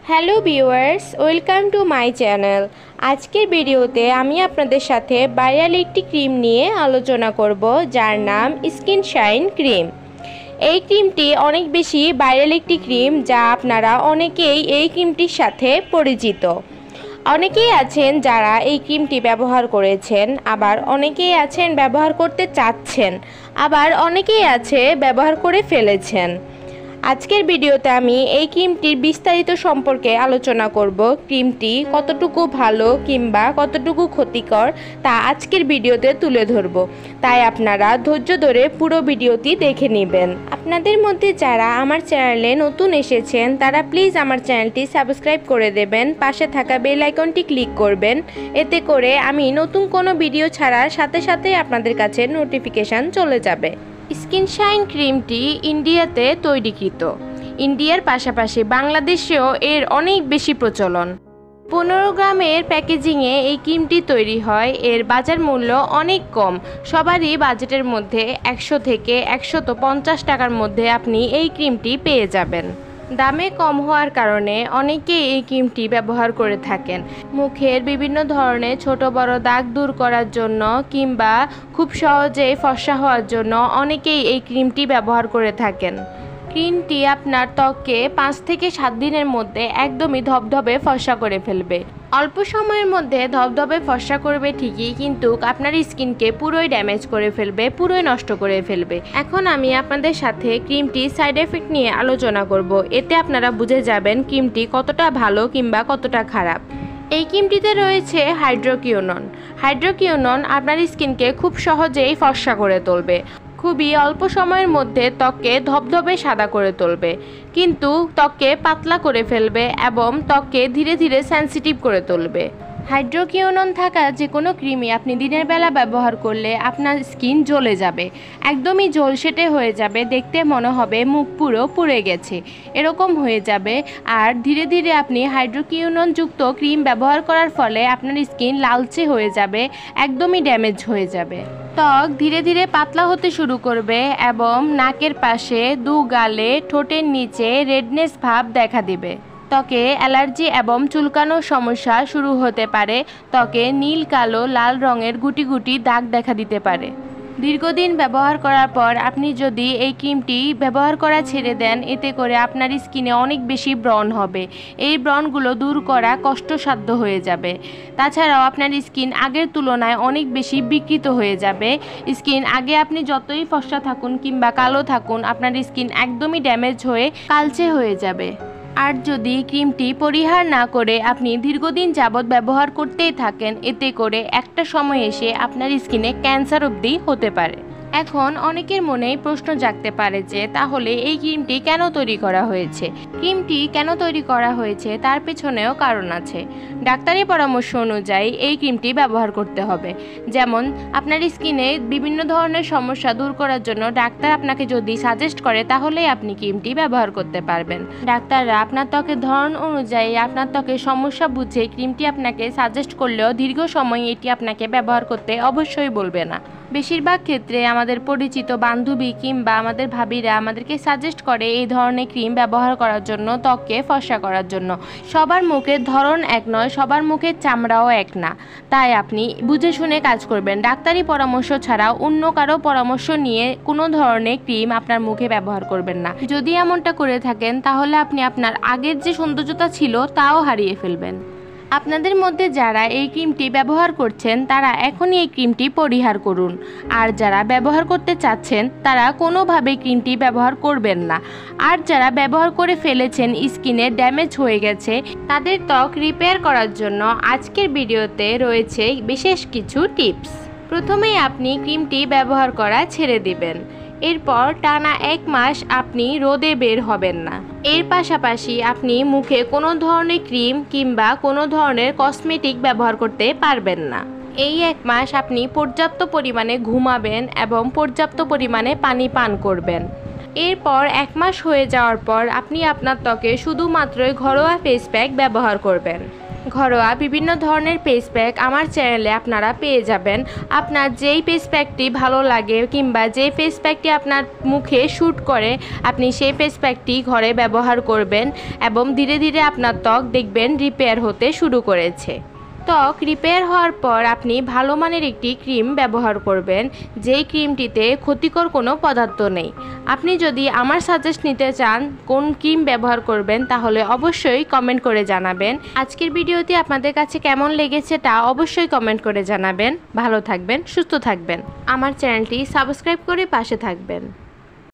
Hello viewers, welcome to my channel. আজকের ভিডিওতে আমি আপনাদের সাথে ভাইরাল একটি ক্রিম নিয়ে আলোচনা করব, যার নাম স্কিন শাইন ক্রিম। এই ক্রিমটি অনেক বেশি ভাইরাল একটি ক্রিম, যা আপনারা অনেকেই এই ক্রিমটির সাথে পরিচিত। অনেকেই আছেন যারা এই ক্রিমটি ব্যবহার করেছেন, আবার অনেকেই আছেন ব্যবহার করতে চাচ্ছেন, আবার অনেকেই আছে ব্যবহার করে ফেলেছেন। আজকের ভিডিওতে আমি এই ক্রিমটির বিস্তারিত সম্পর্কে আলোচনা করব। ক্রিমটি কতটুকু ভালো কিংবা কতটুকু ক্ষতিকর তা আজকের ভিডিওতে তুলে ধরব, তাই আপনারা ধৈর্য ধরে পুরো ভিডিওটি দেখে নেবেন। আপনাদের মধ্যে যারা আমার চ্যানেলে নতুন এসেছেন তারা প্লিজ আমার চ্যানেলটি সাবস্ক্রাইব করে দেবেন, পাশে থাকা বেল আইকনটি ক্লিক করবেন। এতে করে আমি নতুন কোনো ভিডিও ছাড়ার সাথে সাথে আপনাদের কাছে নোটিফিকেশান চলে যাবে। স্কিন শাইন ক্রিমটি ইন্ডিয়াতে তৈরিকৃত। ইন্ডিয়ার পাশাপাশি বাংলাদেশেও এর অনেক বেশি প্রচলন। 15 গ্রামের প্যাকেজিংয়ে এই ক্রিমটি তৈরি হয়। এর বাজার মূল্য অনেক কম, সবারই বাজেটের মধ্যে 100 থেকে 150 টাকার মধ্যে আপনি এই ক্রিমটি পেয়ে যাবেন। দামে কম হওয়ার কারণে অনেকেই এই ক্রিমটি ব্যবহার করে থাকেন। মুখের বিভিন্ন ধরনের ছোট বড় দাগ দূর করার জন্য কিংবা খুব সহজেই ফর্সা হওয়ার জন্য অনেকেই এই ক্রিমটি ব্যবহার করে থাকেন। ক্রিমটি আপনার ত্বককে 5 থেকে 7 দিনের মধ্যে একদমই ধবধবে ফর্সা করে ফেলবে। অল্প সময়ের মধ্যে ধবধবে ফর্সা করবে ঠিকই, কিন্তু আপনার স্কিনকে পুরোই ড্যামেজ করে ফেলবে, পুরোই নষ্ট করে ফেলবে। এখন আমি আপনাদের সাথে ক্রিমটি সাইড এফেক্ট নিয়ে আলোচনা করব। এতে আপনারা বুঝে যাবেন ক্রিমটি কতটা ভালো কিংবা কতটা খারাপ। এই ক্রিমটিতে রয়েছে হাইড্রোকিউনন। হাইড্রোকিউনন আপনার স্কিনকে খুব সহজেই ফর্সা করে তুলবে, খুবই অল্প সময়ের মধ্যে ত্বককে ধবধবে সাদা করে তুলবে, কিন্তু ত্বককে পাতলা করে ফেলবে এবং ত্বককে ধীরে ধীরে সেন্সিটিভ করে তুলবে। হাইড্রোকিউনন থাকা যে কোনো ক্রিমই আপনি দিনের বেলা ব্যবহার করলে আপনার স্কিন জ্বলে যাবে, একদমই ঝলসেটে হয়ে যাবে, দেখতে মনে হবে মুখ পুরো পুড়ে গেছে, এরকম হয়ে যাবে। আর ধীরে ধীরে আপনি হাইড্রোকিউনন যুক্ত ক্রিম ব্যবহার করার ফলে আপনার স্কিন লালচে হয়ে যাবে, একদমই ড্যামেজ হয়ে যাবে। ত্বক ধীরে ধীরে পাতলা হতে শুরু করবে এবং নাকের পাশে, দু গালে, ঠোঁটের নিচে রেডনেস ভাব দেখা দিবে। ত্বকে অ্যালার্জি এবং চুলকানোর সমস্যা শুরু হতে পারে। ত্বকে নীল, কালো, লাল রঙের গুটি গুটি দাগ দেখা দিতে পারে। দীর্ঘদিন ব্যবহার করার পর আপনি যদি এই ক্রিমটি ব্যবহার করা ছেড়ে দেন, এতে করে আপনার স্কিনে অনেক বেশি ব্রণ হবে। এই ব্রণগুলো দূর করা কষ্টসাধ্য হয়ে যাবে। তাছাড়াও আপনার স্কিন আগের তুলনায় অনেক বেশি বিকৃত হয়ে যাবে। স্কিন আগে আপনি যতই ফর্সা থাকুন কিংবা কালো থাকুন, আপনার স্কিন একদমই ড্যামেজ হয়ে কালচে হয়ে যাবে। আর যদি ক্রিমটি পরিহার না করে আপনি দীর্ঘদিন যাবৎ ব্যবহার করতেই থাকেন, এতে করে একটা সময় এসে আপনার স্কিনে ক্যান্সার অবধি হতে পারে। এখন অনেকের মনেই প্রশ্ন জাগতে পারে যে তাহলে এই ক্রিমটি কেন তৈরি করা হয়েছে। ক্রিমটি কেন তৈরি করা হয়েছে তার পেছনেও কারণ আছে। ডাক্তারি পরামর্শ অনুযায়ী এই ক্রিমটি ব্যবহার করতে হবে। যেমন আপনার স্কিনে বিভিন্ন ধরনের সমস্যা দূর করার জন্য ডাক্তার আপনাকে যদি সাজেস্ট করে, তাহলেই আপনি ক্রিমটি ব্যবহার করতে পারবেন। ডাক্তাররা আপনার ত্বকের ধরন অনুযায়ী আপনার ত্বকের সমস্যা বুঝে ক্রিমটি আপনাকে সাজেস্ট করলেও দীর্ঘ সময় এটি আপনাকে ব্যবহার করতে অবশ্যই বলবে না। বেশিরভাগ ক্ষেত্রে আমাদের পরিচিত বান্ধবী কিংবা আমাদের ভাবিরা আমাদেরকে সাজেস্ট করে এই ধরনের ক্রিম ব্যবহার করার জন্য, ত্বককে ফর্সা করার জন্য। সবার মুখের ধরন এক নয়, সবার মুখের চামড়াও এক না, তাই আপনি বুঝে শুনে কাজ করবেন। ডাক্তারি পরামর্শ ছাড়াও অন্য কারো পরামর্শ নিয়ে কোনো ধরনের ক্রিম আপনার মুখে ব্যবহার করবেন না। যদি এমনটা করে থাকেন, তাহলে আপনি আপনার আগের যে সৌন্দর্যতা ছিল তাও হারিয়ে ফেলবেন। আপনাদের মধ্যে যারা এই ক্রিমটি ব্যবহার করছেন তারা এখনই এই ক্রিমটি পরিহার করুন। আর যারা ব্যবহার করতে চাচ্ছেন তারা কোনোভাবেই ক্রিমটি ব্যবহার করবেন না। আর যারা ব্যবহার করে ফেলেছেন, স্কিনে ড্যামেজ হয়ে গেছে, তাদের ত্বক রিপেয়ার করার জন্য আজকের ভিডিওতে রয়েছে বিশেষ কিছু টিপস। প্রথমেই আপনি ক্রিমটি ব্যবহার করা ছেড়ে দিবেন। এরপর টানা 1 মাস আপনি রোদে বের হবেন না। এর পাশাপাশি আপনি মুখে কোনো ধরনের ক্রিম কিংবা কোনো ধরনের কসমেটিক ব্যবহার করতে পারবেন না। এই 1 মাস আপনি পর্যাপ্ত পরিমাণে ঘুমাবেন এবং পর্যাপ্ত পরিমাণে পানি পান করবেন। এরপর 1 মাস হয়ে যাওয়ার পর আপনি আপনার ত্বকে শুধুমাত্র ঘরোয়া ফেস প্যাক ব্যবহার করবেন। ঘরোয়া বিভিন্ন ধরনের ফেস প্যাক আমার চ্যানেলে আপনারা পেয়ে যাবেন। আপনার যেই ফেস প্যাকটি ভালো লাগে কিংবা যেই ফেস প্যাকটি আপনার মুখে শ্যুট করে আপনি সেই ফেস প্যাকটি ঘরে ব্যবহার করবেন এবং ধীরে ধীরে আপনার ত্বক দেখবেন রিপেয়ার হতে শুরু করেছে। ত্বক রিপেয়ার হওয়ার পর আপনি ভালো মানের একটি ক্রিম ব্যবহার করবেন, যেই ক্রিমটিতে ক্ষতিকর কোনো পদার্থ নেই। আপনি যদি আমার সাজেস্ট নিতে চান কোন ক্রিম ব্যবহার করবেন তাহলে অবশ্যই কমেন্ট করে জানাবেন। আজকের ভিডিওটি আপনাদের কাছে কেমন লেগেছে তা অবশ্যই কমেন্ট করে জানাবেন। ভালো থাকবেন, সুস্থ থাকবেন, আমার চ্যানেলটি সাবস্ক্রাইব করে পাশে থাকবেন।